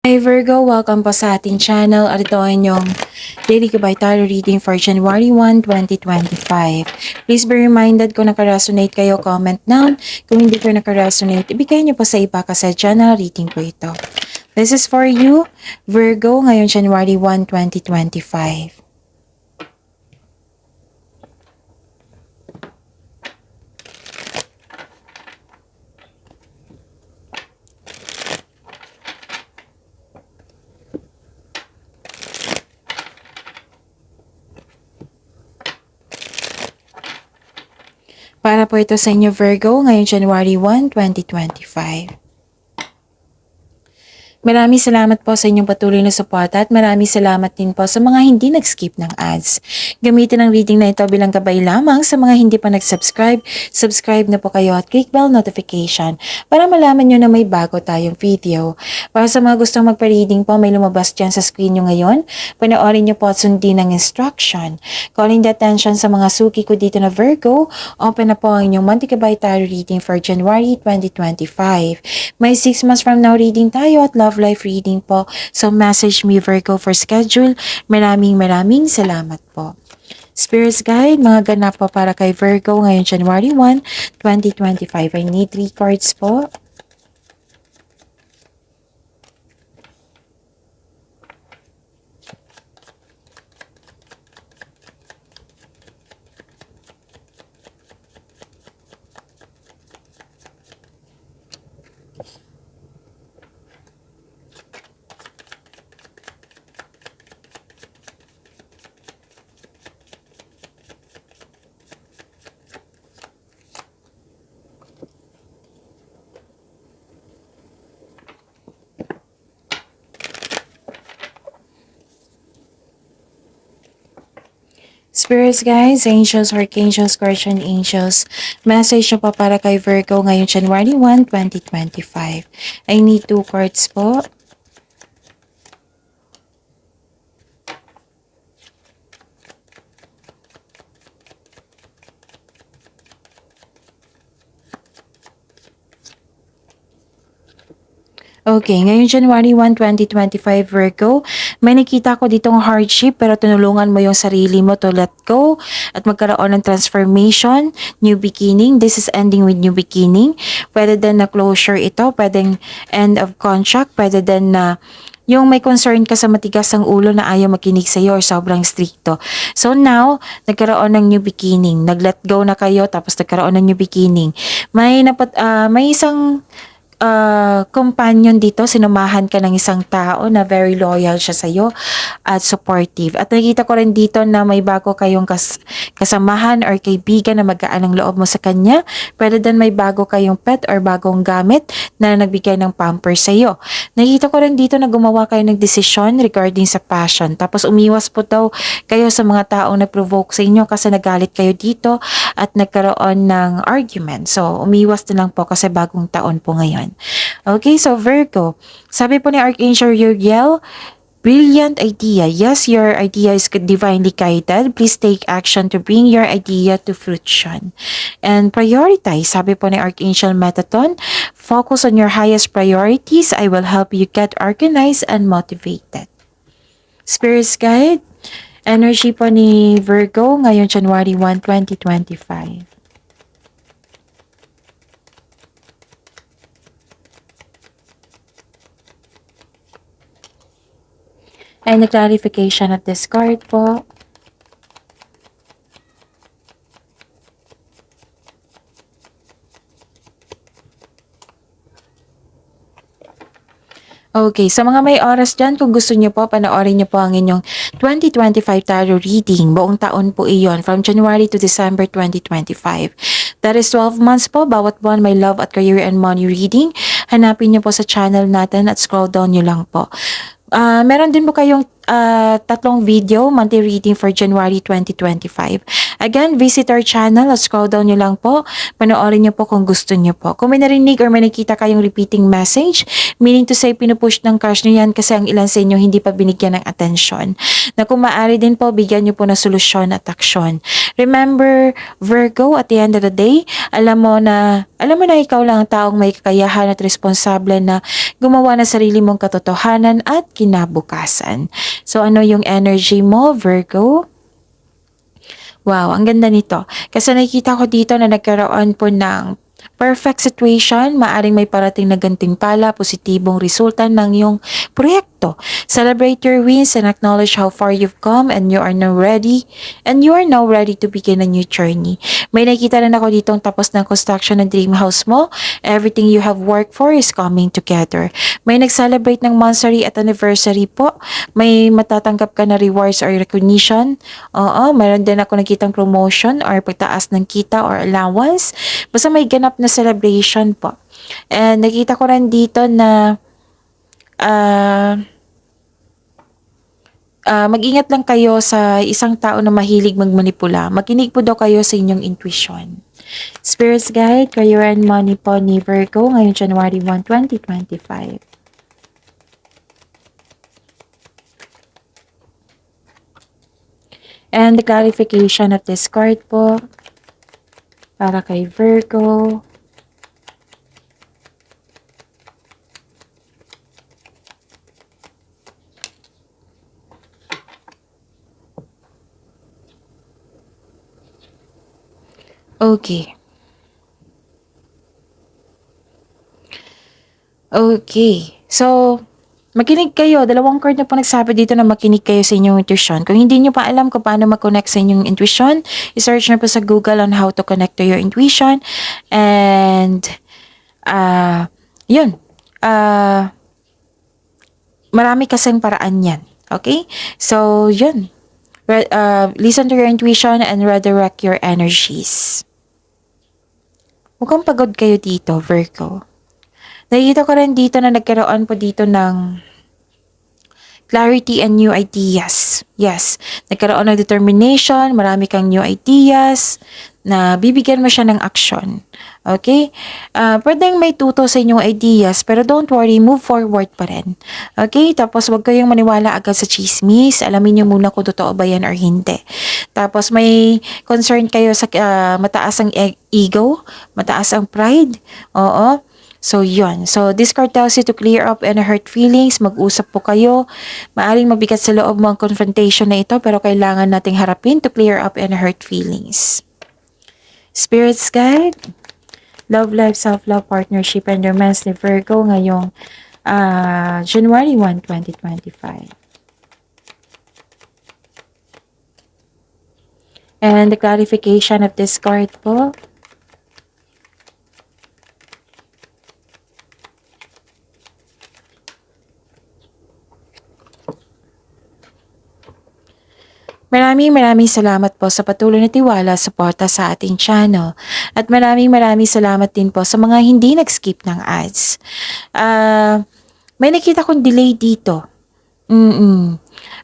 Hi Virgo, welcome po sa ating channel at ito ay inyong Daily Gabay Tarot Reading for January 1, 2025. Please be reminded kung nakaresonate kayo, comment down. Kung hindi ko nakaresonate, ibigay niyo po sa iba kasi channel reading po ito. This is for you, Virgo, ngayon January 1, 2025. Para po ito sa inyo Virgo, ngayon January 1, 2025. Maraming salamat po sa inyong patuloy na suporta at maraming salamat din po sa mga hindi nag-skip ng ads. Gamitin ang reading na ito bilang gabay lamang sa mga hindi pa nag-subscribe. Subscribe na po kayo at click bell notification para malaman nyo na may bago tayong video. Para sa mga gustong magpa-reading po, may lumabas dyan sa screen nyo ngayon. Panoorin nyo po at sundin ang instruction. Calling the attention sa mga suki ko dito na Virgo, open na po ang inyong monthly gabay tarot reading for January 2025. May 6 months from now reading tayo at love life reading po. So message me Virgo for schedule. Maraming salamat po. Spirits Guide, mga ganap po para kay Virgo ngayon January 1, 2025. I need 3 cards po. Spirits guys, angels, archangels, guardian angels, message nyo pa para kay Virgo ngayon January 1, 2025. I need 2 cards po. Okay, ngayon January 1, 2025 Virgo, may nakita ko ditong hardship pero tinulungan mo yung sarili mo to let go at magkaroon ng transformation, new beginning. This is ending with new beginning. Pwede din na closure ito, pwedeng end of contract, pwede din na yung may concern ka sa matigas ang ulo na ayaw makinig sa iyo or sobrang stricto. So now, nagkaroon ng new beginning. Nag-let go na kayo tapos nagkaroon ng new beginning. May isang companion dito, sinumahan ka ng isang tao na very loyal siya sa'yo at supportive. At nakita ko rin dito na may bago kayong kasamahan or kaibigan na magaan ang loob mo sa kanya. Pwede din may bago kayong pet or bagong gamit na nagbigay ng pamper sa'yo. Nakita ko rin dito na gumawa kayo ng desisyon regarding sa passion. Tapos umiwas po daw kayo sa mga taong nag-provoke sa inyo kasi nagalit kayo dito at nagkaroon ng argument. So, umiwas na lang po kasi bagong taon po ngayon. Okay, so Virgo, sabi po ni Archangel Uriel, brilliant idea. Yes, your idea is divinely guided. Please take action to bring your idea to fruition. And prioritize, sabi po ni Archangel Metatron, focus on your highest priorities. I will help you get organized and motivated. Spirits Guide, energy po ni Virgo ngayon January 1, 2025. And the clarification of this card po. Okay, sa mga may oras dyan, kung gusto nyo po, panoorin nyo po ang inyong 2025 tarot reading. Buong taon po iyon, from January to December 2025. That is 12 months po, bawat buwan may love at career and money reading. Hanapin nyo po sa channel natin at scroll down nyo lang po. Meron din po kayong tatlong video, monthly reading for January 2025. Again, visit our channel at scroll down nyo lang po. Panoorin nyo po kung gusto nyo po. Kung may narinig or may nakita kayong repeating message, meaning to say pinupush ng crush nyo yan kasi ang ilan sa inyo hindi pa binigyan ng atensyon. Na kung maaari din po, bigyan nyo po ng solusyon at aksyon. Remember, Virgo, at the end of the day, alam mo na ikaw lang ang taong may kakayahan at responsable na gumawa ng sarili mong katotohanan at kinabukasan. So, ano yung energy mo, Virgo? Wow, ang ganda nito. Kasi nakikita ko dito na nagkaroon po ng perfect situation, maaring may parating na gantimpala, positibong resulta ng iyong proyekto. Celebrate your wins and acknowledge how far you've come and you are now ready to begin a new journey. May nakita rin ako ditong tapos ng construction ng dream house mo. Everything you have worked for is coming together. May nag-celebrate ng monthsary at anniversary po. May matatanggap ka na rewards or recognition. Oo, mayroon din ako nakitang promotion or pagtaas ng kita or allowance. Basta may ganap na celebration po. And nakita ko rin dito na mag-ingat lang kayo sa isang tao na mahilig magmanipula. Makinig po daw kayo sa inyong intuition. Spirits Guide, Career and Money po ni Virgo ngayong January 1, 2025. And the clarification of this card po para kay Virgo. Okay. Okay. So, makinig kayo. Dalawang card na po nagsabi dito na makinig kayo sa inyong intuition. Kung hindi nyo pa alam kung paano mag-connect sa inyong intuition, i-search na po sa Google on how to connect to your intuition. And, yun. Marami kasing paraan yan. Okay? So, yun. Listen to your intuition and redirect your energies. Mukhang pagod kayo dito, Virgo. Nakikita ko rin dito na nagkaroon po dito ng clarity and new ideas. Yes, nagkaroon ng determination, marami kang new ideas, na bibigyan mo siya ng action. Okay? Pwedeng may tuto sa inyong ideas, pero don't worry, move forward pa rin. Okay? Tapos wag kayong maniwala agad sa chismis. Alamin nyo muna kung totoo ba yan or hindi. Tapos may concern kayo sa mataas ang ego, mataas ang pride. Oo. So, yun. So, this card tells you to clear up any hurt feelings. Mag-usap po kayo. Maaring mabigat sa loob mo ang confrontation na ito, pero kailangan nating harapin to clear up any hurt feelings. Spirits Guide, Love Life, Self-Love, Partnership, and Romance ni Virgo ngayong January 1, 2025. And the clarification of this card po. Maraming salamat po sa patuloy na tiwala, suporta sa ating channel. At maraming salamat din po sa mga hindi nag-skip ng ads. May nakita kong delay dito.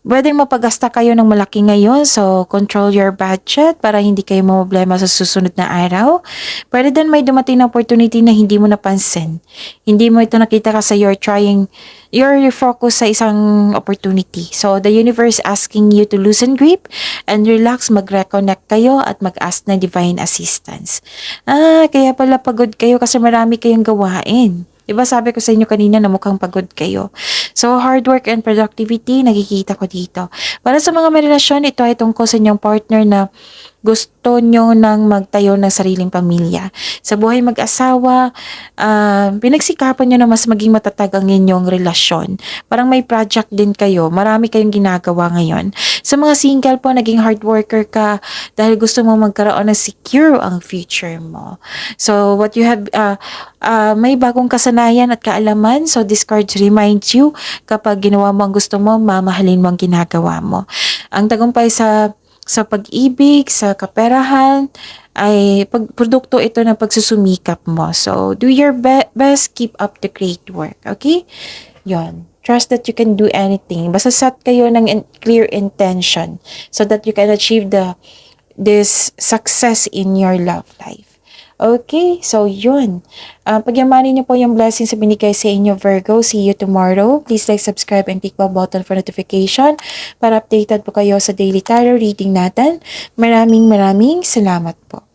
Pwedeng mapagasta kayo ng malaki ngayon, so control your budget para hindi kayo problema sa susunod na araw. Pwede din may dumating na opportunity na hindi mo napansin. Hindi mo ito nakita kasi you're focused sa isang opportunity. So the universe asking you to loosen grip and relax, mag-reconnect kayo at mag-ask ng divine assistance. Kaya pala pagod kayo kasi marami kayong gawain. Diba sabi ko sa inyo kanina na mukhang pagod kayo. So, hard work and productivity, nakikita ko dito. Para sa mga may relasyon, ito ay tungkol sa inyong partner na gusto nyo nang magtayo ng sariling pamilya. Sa buhay mag-asawa, pinagsikapan nyo na mas maging matatag ang inyong relasyon. Parang may project din kayo. Marami kayong ginagawa ngayon. Sa mga single po, naging hard worker ka dahil gusto mo magkaroon ng secure ang future mo. So, what you have, may bagong kasanayan at kaalaman. So, this card reminds you kapag ginawa mo ang gusto mo, mamahalin mo ang ginagawa mo. Ang tagumpay sa pag-ibig, sa kaperahan, ay produkto ito ng pagsusumikap mo. So, do your best, keep up the great work. Okay? Yon. Trust that you can do anything. Basta set kayo ng clear intention so that you can achieve this success in your love life. Okay, so yun. Pagyamanin niyo po yung blessings sa binigay sa inyo, Virgo. See you tomorrow. Please like, subscribe, and click the button for notification para updated po kayo sa daily tarot reading natin. Maraming salamat po.